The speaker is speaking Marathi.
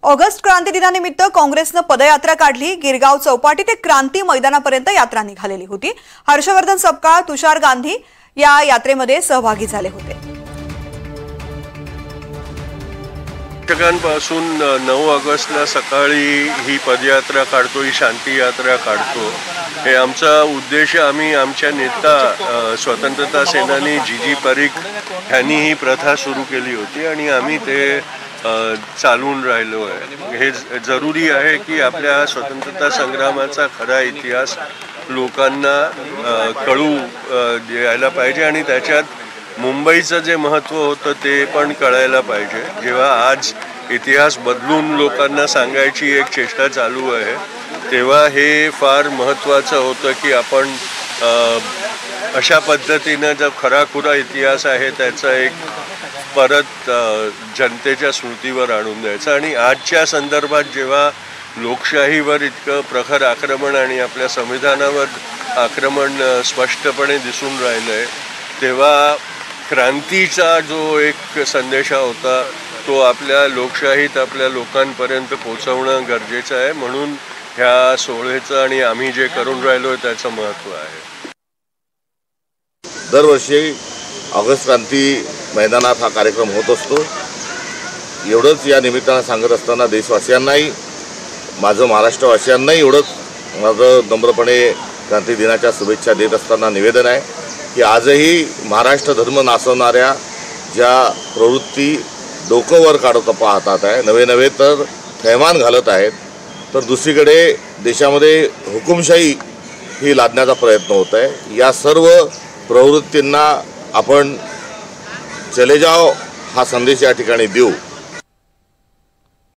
ऑगस्ट क्रांती दिनानिमित्त काँग्रेसने पदयात्रा काढली। गिरगाव चौपाटी ते क्रांती मैदानापर्यंत यात्रा निघालेली होती। हर्षवर्धन सपकाळ, तुषार गांधी या यात्रेमध्ये सहभागी झाले होते। पासून 9 ऑगस्टला सकाळी ही पदयात्रा काढतो, ही शांती यात्रा काढतो। हे आमचा उद्देश, आम्ही आमच्या नेता स्वतंत्रता सेनानी जी परीख यांनी ही प्रथा सुरू केली होती आणि आम्ही ते चालवून राहिलो आहे। हे जरुरी आहे की आपल्या स्वतंत्रता संग्रामाचा खरा इतिहास लोकांना कळू द्यायला पाहिजे आणि त्याच्यात मुंबईचं जे महत्त्व होतं ते पण कळायला पाहिजे। जेव्हा आज इतिहास बदलून लोकांना सांगायची एक चेष्टा चालू आहे, तेव्हा हे फार महत्त्वाचं होतं की आपण अशा पद्धतीनं जो खराखुरा इतिहास आहे त्याचा एक परत जनतेच्या स्मृतीवर आणून द्यायचा। आणि आजच्या संदर्भात जेव्हा लोकशाहीवर इतकं प्रखर आक्रमण आणि आपल्या संविधानावर आक्रमण स्पष्टपणे दिसून राहिलं आहे, तेव्हा क्रांतीचा जो एक संदेश होता तो आपल्या लोकशाहीत आपल्या लोकांपर्यंत पोहोचवणं गरजेचं आहे। म्हणून ह्या सोहळ्याचं आणि आम्ही जे करून राहिलो त्याचं महत्त्व आहे। दरवर्षी ऑगस्ट क्रांती मैदानात हा कार्यक्रम होत असतो। एवढंच या निमित्तानं सांगत असताना देशवासियांनाही, माझं महाराष्ट्रवासियांनाही एवढंच माझं नम्रपणे क्रांती दिनाच्या शुभेच्छा देत असताना निवेदन आहे की आजही महाराष्ट्र धर्म नाचवणाऱ्या ज्या प्रवृत्ती डोकं वर काढत पाहतात आहे, नवे तर थैमान घालत आहेत, तर दुसरीकडे देशामध्ये हुकुमशाही ही लादण्याचा प्रयत्न होत आहे। या सर्व प्रवृत्तींना आपण चले जाओ हा संदेश या ठिकाणी देऊ।